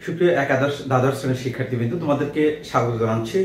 সুপ্রিয় একাদশ দ্বাদশ শ্রেণীর শিক্ষার্থীবৃন্দ, তোমাদেরকে স্বাগত জানাচ্ছি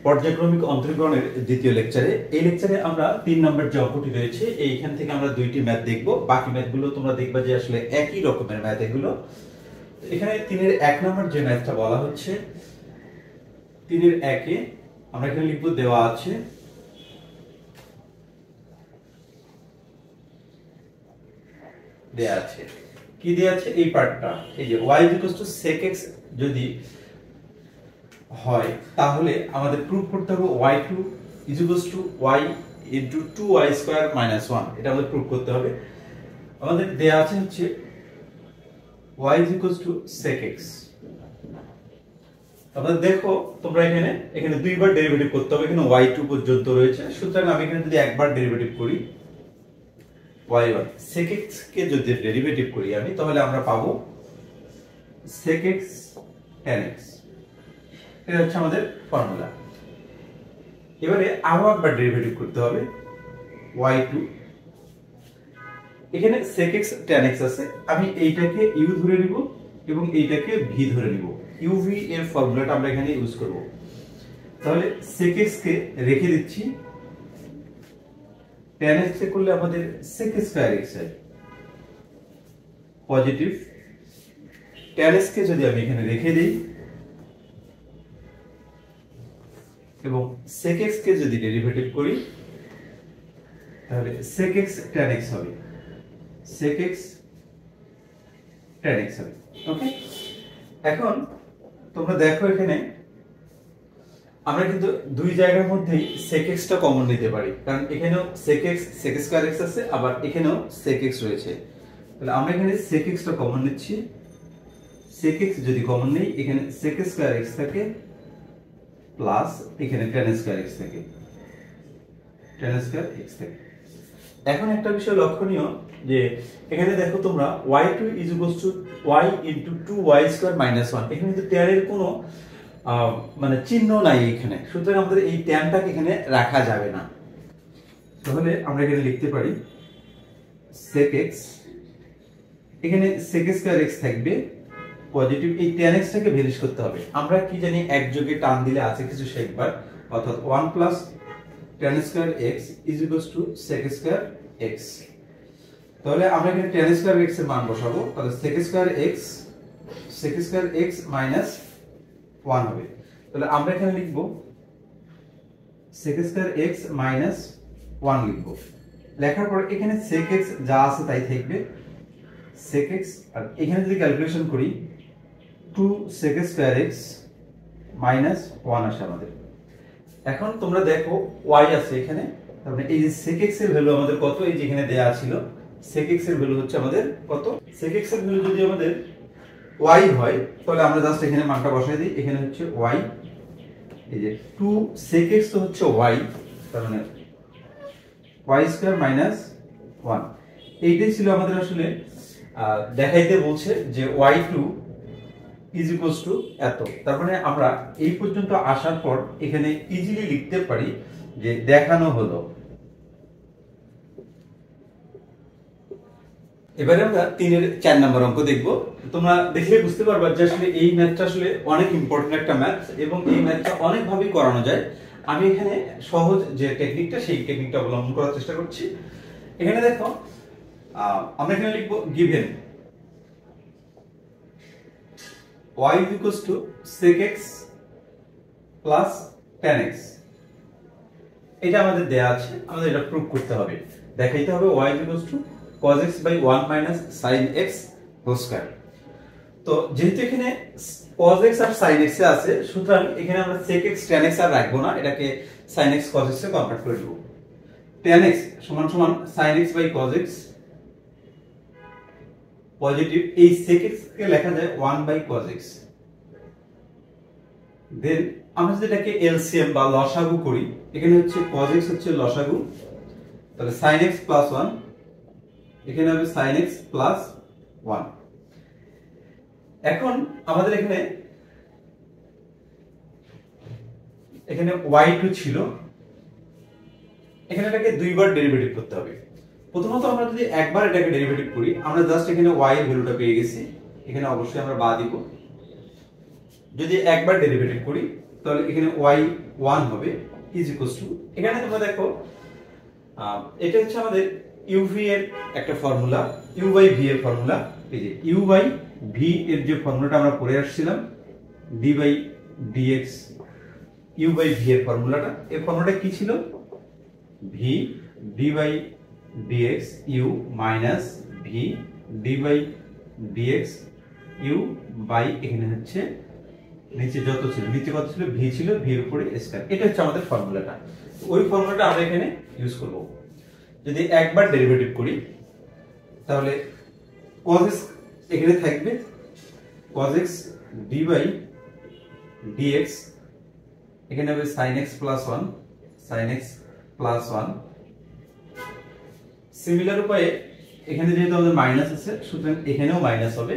পর্যায়ক্রমিক অন্তরীকরণের দ্বিতীয় লেকচারে। এই লেকচারে আমরা 3 নম্বর যে অঙ্কটি রয়েছে এইখান থেকে আমরা দুইটি ম্যাথ দেখব। বাকি ম্যাথগুলো তোমরা দেখবা যে আসলে একই রকমের ম্যাথ এগুলো। এখানে 3-এর 1 নম্বর যে ম্যাথটা বলা হচ্ছে, 3-এর 1-এ আমরা এখানে লিখব, দেওয়া আছে কি দেয়া আছে এই পার্টটা, এই যে y sec x যদি হয় তাহলে আমাদের প্রুফ করতে হবে y2 y into 2y square minus 1। এটা আমাদের প্রুফ করতে হবে। আমাদের দেয়া আছে হচ্ছে y sec x। আমাদের দেখো তোমরা এখানে দুইবার ডেরিভেটিভ করতে হবে, এখানে y2 পর্যন্ত রয়েছে, সুতরাং আমি এখানে যদি একবার ডেরিভেটিভ করি y1 sec x কে যদি ডেরিভেটিভ করি আমি, তাহলে আমরা পাবো sec x tan x। এটা হচ্ছে আমাদের ফর্মুলা। এবারে আরো একবার ডেরিভেটিভ করতে হবে y2, এখানে sec x tan x আছে, আমি এইটাকে u ধরে নিব এবং এইটাকে v ধরে নিব। uv এর ফর্মুলাটা আমরা এখানে ইউজ করব। তাহলে sec x কে রেখে দিচ্ছি, tan x কে করলে আমাদের sec স্কয়ার x হয় পজিটিভ। tan x কে যদি আমি এখানে রেখে দেই এবং sec x কে যদি ডেরিভেটিভ করি তাহলে sec x tan x হবে, sec x tan x হবে। ওকে, এখন তোমরা দেখো এখানে আমরা কিন্তু দুই জায়গার মধ্যেই sec x টা কমন নিতে পারি, কারণ এখানেও sec x sec square x আছে, আবার এখানেও sec x রয়েছে। তাহলে আমরা এখানে sec x টা কমন নিচ্ছি। sec x যদি কমন নেই, এখানে sec স্কয়ার x থাকে প্লাস এখানে tan স্কয়ার x থাকে, tan স্কয়ার x থাকে। এখন একটা বিষয় লক্ষণীয় যে এখানে দেখো তোমরা y2 y into 2y square minus 1, এখানে কিন্তু tan এর কোনো মানে চিহ্ন নাই এখানে, সুতরাং আমাদের এই ট্যানটাকে এখানে রাখা যাবে না। তাহলে আমরা এখানে লিখতে পারি sec x, এখানে sec স্কয়ার x থাকবে পজিটিভ, এই tan x টাকে ভ্যানিশ করতে হবে। আমরা কি জানি একযোগে টান দিলে আছে কিছু শেখবার, অর্থাৎ 1 plus tan square x is equals to sec square x। তাহলে আমরা এখানে tan স্কয়ার x এর মান বসাবো, তাহলে sec স্কয়ার x minus 1 হবে। তাহলে আমরা এখানে লিখব sec স্কয়ার x minus 1 লিখব। লেখার পর এখানে sec x যা আছে তাই থাকবে, sec x, আর এখানে যদি ক্যালকুলেশন করি 2 sec স্কয়ার x minus 1 আসে আমাদের। এখন তোমরা দেখো y আছে এখানে, তার মানে এই যে sec x এর ভ্যালু আমাদের কত, এই যে এখানে দেয়া ছিল sec x এর ভ্যালু হচ্ছে আমাদের কত, sec x এর ভ্যালু যদি আমাদের y হয় তাহলে আমরা জাস্ট এখানে মানটা বসাই দিই। এখানে হচ্ছে y, এই যে 2 sec x তো হচ্ছে y, তার মানে y স্কয়ার মাইনাস 1। এইটাই ছিল আমাদের আসলে দেখাইতে বলছে যে y2 is equals to এত। তার মানে আমরা এই পর্যন্ত আসার পর এখানে ইজিলি লিখতে পারি যে দেখানো হলো। এবারে আমরা 3-এর 4 নম্বর অঙ্ক দেখব। তোমরা দেখলে বুঝতে পারবা যে আসলে এই ম্যাথটা আসলে অনেক ইম্পর্টেন্ট একটা ম্যাথ এবং এই ম্যাথটা অনেক ভাবেই করানো যায়। আমি এখানে সহজ যে টেকনিকটা সেই টেকনিকটা অবলম্বন করার চেষ্টা করছি। এখানে দেখো আমরা এখানে লিখব given y is equals to sec x plus tan x। এটা আমাদের দেয়া আছে, আমাদের এটা প্রুফ করতে হবে, দেখাইতে হবে y is equals to cos x by 1 minus sin x whole square। তো যেহেতু এখানে cos x আর sin x এ আছে, সুতরাং এখানে আমরা sec x tan x আর রাখবো না, এটাকে sin x cos x এ কনভার্ট করে দেব। tan x সমান সমান sin x by cos x positive, এই sec x কে লেখা যায় 1 by cos x। দেন আমরা যদি এটাকে এলসিএম বা লসাগু করি, এখানে হচ্ছে cos x হচ্ছে লসাগু, তাহলে sin x plus 1, এখানে হবে sin x plus 1। এখন আমাদের এখানে y2 ছিল, এখানে এটাকে দুইবার ডেরিভেটিভ করতে হবে। প্রথমত আমরা যদি একবার এটাকে ডেরিভেটিভ করি, আমরা জাস্ট এখানে y এর ভ্যালুটা পেয়ে গেছি, এখানে অবশ্যই আমরা বা দিব যদি একবার ডেরিভেটিভ করি তাহলে এখানে y1 হবে ইজ ইকুয়ালস টু, এখানে তোমরা দেখো এটা হচ্ছে আমাদের uv এর একটা ফর্মুলা, u বাই v এর ফর্মুলা। এই যে u বাই v এর যে ফর্মুলাটা আমরা পড়ে আসছিলাম, d by dx u by v এর ফর্মুলাটা, এই ফর্মুলাটা কি ছিল? v d by dx u minus v d by dx u by, এখানে হচ্ছে নিচে যত ছিল, নিচে কত ছিল? v ছিল, v এর উপরে স্কয়ার। এটা হচ্ছে আমাদের ফর্মুলাটা। ওই ফর্মুলাটা আমরা এখানে ইউজ করব। যদি একবার ডেরিভেটিভ করি তাহলে cos x এখানে থাকবে, cos x d by dx, এখানে হবে sin x plus 1, sin x plus 1। Similar উপায়ে এখানে যেহেতু আমাদের মাইনাস আছে, সুতরাং এখানেও মাইনাস হবে।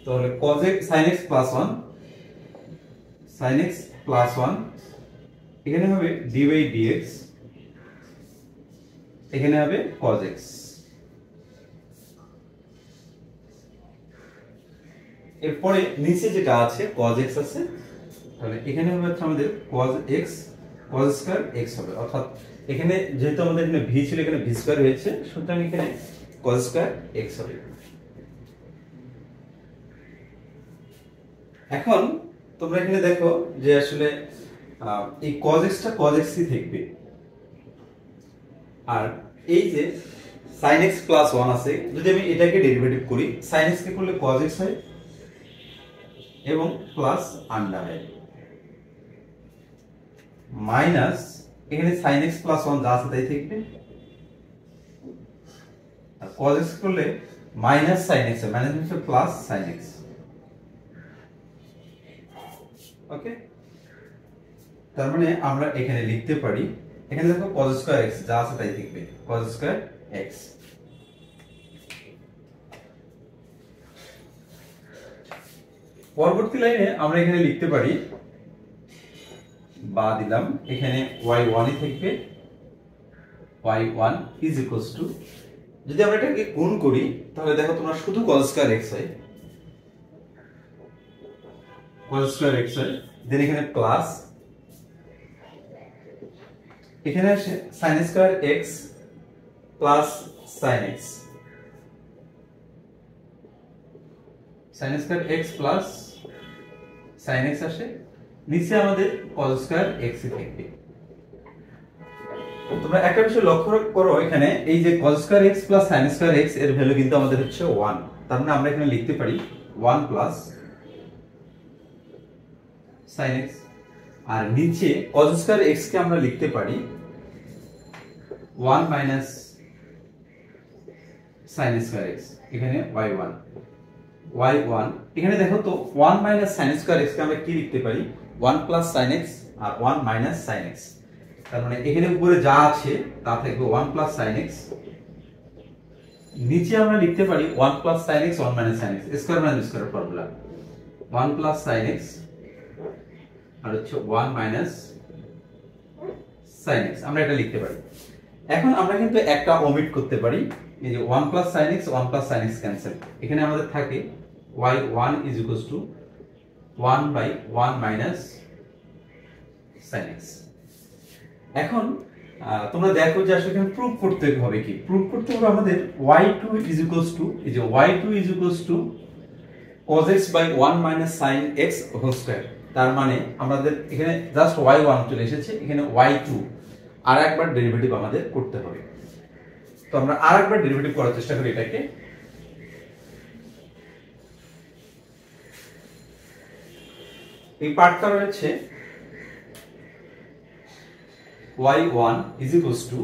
তাহলে cos x sin x plus 1, sin x plus 1, এখানে হবে d বাই dx, এখানে হবে cos x। এরপরে নিচে যেটা আছে cos x আছে, তাহলে এখানে হবে হচ্ছে আমাদের cos x cos square x হবে, অর্থাৎ এখানে যেহেতু আমাদের এখানে v ছিল, এখানে v স্কয়ার হয়েছে, সুতরাং এখানে cos স্কয়ার x হবে। এখন তোমরা এখানে দেখো যে আসলে এই cos x টা cos x ই থাকবে, আর এই যে sin x প্লাস 1 আছে, যদি আমি এটাকে ডেরিভেটিভ করি, sin x কে করলে cos x হয় এবং প্লাস আন্ডার হয়, মাইনাস এখানে sin x প্লাস 1 যা আছে তাই থাকবে, আর cos x করলে মাইনাস sin x, মাইনাস হচ্ছে প্লাস sin x। ওকে, তার মানে আমরা এখানে লিখতে পারি, এখানে দেখো cos স্কয়ার x যা আছে তাই থাকবে, cos স্কয়ার x। পরবর্তী লাইনে আমরা এখানে লিখতে পারি, বা দিলাম এখানে y1 ই থাকবে, y1 ইজ ইকুয়ালস টু, যদি আমরা এটাকে গুণ করি তাহলে দেখো তোমরা শুধু cos স্কয়ার x হয়, cos স্কয়ার x হয়, দেন এখানে প্লাস, এখানে আসে sin square x plus sin x, sin square x plus sin x আসে, নিচে আমাদের cos স্কয়ার x ই থাকবে। তোমরা একটা বিষয় লক্ষ্য করো, এখানে এই যে cos square x plus sin square x এর ভ্যালু কিন্তু আমাদের হচ্ছে 1, তার মানে আমরা এখানে লিখতে পারি 1 প্লাস sin x, আর নিচে cos স্কয়ার x কে আমরা লিখতে পারি 1 মাইনাস sin স্কয়ার x, এখানে y1, এখানে দেখো তো 1 মাইনাস sin স্কয়ার x কে আমরা কি লিখতে পারি? 1 প্লাস sin x আর 1 মাইনাস sin x, তার মানে এখানে উপরে যা আছে তা থাকবে 1 প্লাস sin x, নিচে আমরা লিখতে পারি 1 plus sin x 1 minus sin x, square minus square formula, 1 plus sin x আর হচ্ছে 1 মাইনাস sin x, আমরা এটা লিখতে পারি। এখন আমরা কিন্তু একটা ওমিট করতে পারি, এই যে 1 plus sin x 1 plus sin x cancel, এখানে আমাদের থাকে y1 is equals to 1 by 1 minus sin x। এখন তোমরা দেখো যে আসলে এখানে প্রুফ করতে হবে, কি প্রুফ করতে হবে? আমাদের y2 ইজ ইকুয়ালস টু, এই যে y2 is equals to cos x by 1 minus sin x whole square, তার মানে আমাদের এখানে জাস্ট y1 চলে এসেছে, এখানে y2 আর একবার ডেরিভেটিভ আমাদের করতে হবে। তো আমরা আর একবার ডেরিভেটিভ করার চেষ্টা করি এটাকে, এই পার্টটা রয়েছে y1 is equals to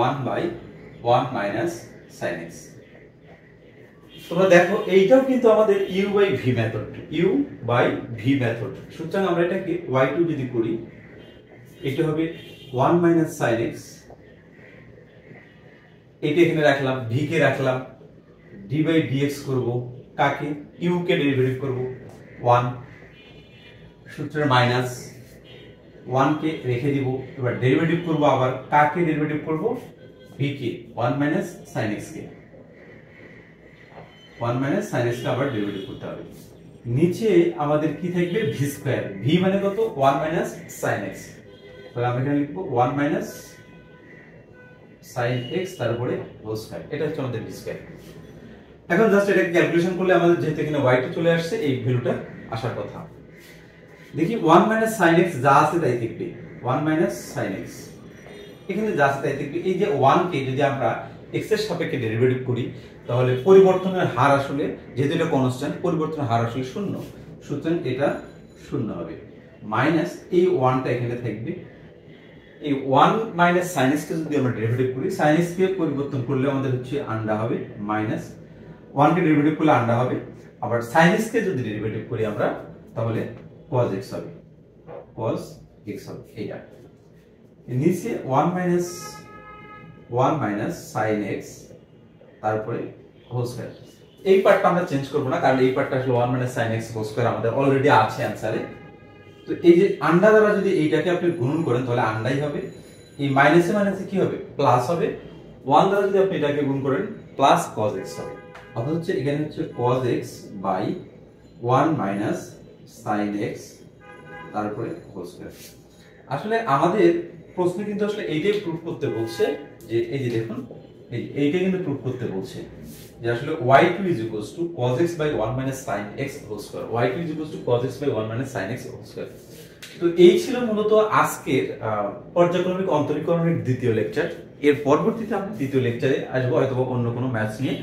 1 by 1 minus sin x। তোমরা দেখো এইটাও কিন্তু আমাদের u by v method, u by v method, সুতরাং আমরা এটাকে y2 যদি করি, এটা হবে 1 minus sin x, এটা এখানে রাখলাম, v কে রাখলাম, d by dx করব, কাকে? u কে ডেরিভেটিভ করব 1, সূত্রের মাইনাস 1 কে রেখে দিব, এবার ডেরিভেটিভ করব, আবার কাকে ডেরিভেটিভ করব? v কে, 1 মাইনাস sin x কে, 1 মাইনাস sin x কে আবার ডেরিভেটিভ করতে হবে। নিচে আমাদের কি থাকবে ভি স্কয়ার, ভি মানে কত 1 মাইনাস sin x, তাহলে আমরা এখানে লিখব 1 মাইনাস sin x তারপরে হোল স্কয়ার, এটা হচ্ছে আমাদের ভি স্কয়ার। এখন জাস্ট এটাকে ক্যালকুলেশন করলে আমাদের যেহেতু এখানে y টা চলে আসছে এই ভ্যালুটা আসার কথা। দেখি 1 মাইনাস sin x যা আছে তাই থাকবে, 1 মাইনাস sin x এখানে যা আছে তাই থাকবে। এই যে 1 কে যদি আমরা x এর সাপেক্ষে ডেরিভেটিভ করি তাহলে পরিবর্তনের হার আসলে, যেহেতু এটা কনস্ট্যান্ট, পরিবর্তনের হার আসলে শূন্য, সুতরাং এটা শূন্য হবে। মাইনাস এই 1 টা এখানে থাকবে, এই 1 মাইনাস sin x কে যদি আমরা ডেরিভেটিভ করি, sin x কে পরিবর্তন করলে আমাদের হচ্ছে আন্ডা হবে, মাইনাস 1 কে ডেরিভেটিভ করলে আন্ডা হবে, আবার sin x কে যদি ডেরিভেটিভ করি আমরা তাহলে cos x হবে, cos x হবে। এইটা নিচে 1 মাইনাস sin x তারপরে হোল স্কয়ার। এই পার্টটা আমরা চেঞ্জ করব না, কারণ এই পার্টটা আসলে 1 minus sin x whole square আমাদের অলরেডি আছে অ্যানসারে। তো এই যে আন্ডা দ্বারা যদি এইটাকে আপনি গুণন করেন তাহলে আন্ডাই হবে, এই মাইনাসে মাইনাসে কি হবে প্লাস হবে, 1 দ্বারা যদি আপনি এটাকে গুণ করেন প্লাস cos x হবে। অর্থাৎ হচ্ছে এখানে হচ্ছে cos x by 1 minus sin x তারপরে হোল স্কয়ার। আসলে আমাদের প্রশ্ন কিন্তু আসলে এইটাই প্রুফ করতে বলছে যে এই যে দেখুন এইটাই কিন্তু প্রুফ করতে বলছে যে আসলে y2 cos x by 1 minus sin x whole square, y2 cos x by 1 minus sin x whole square। তো এই ছিল মূলত আজকের পর্যায়ক্রমিক অন্তরীকরণের দ্বিতীয় লেকচার। এর পরবর্তীতে আমরা দ্বিতীয় লেকচারে আসবো হয়তো অন্য কোনো ম্যাথস নিয়ে।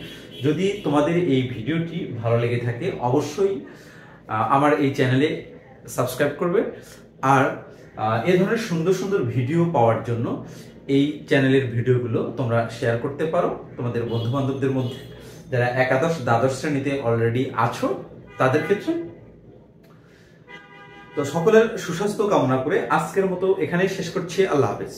যদি তোমাদের এই ভিডিওটি ভালো লেগে থাকে অবশ্যই আমার এই চ্যানেলে সাবস্ক্রাইব করবে, আর এই ধরনের সুন্দর সুন্দর ভিডিও পাওয়ার জন্য এই চ্যানেলের ভিডিওগুলো তোমরা শেয়ার করতে পারো তোমাদের বন্ধু বান্ধবদের মধ্যে যারা একাদশ দ্বাদশ শ্রেণীতে অলরেডি আছো তাদের ক্ষেত্রে। তো সকলের সুস্বাস্থ্য কামনা করে আজকের মতো এখানেই শেষ করছি। আল্লাহ হাফেজ।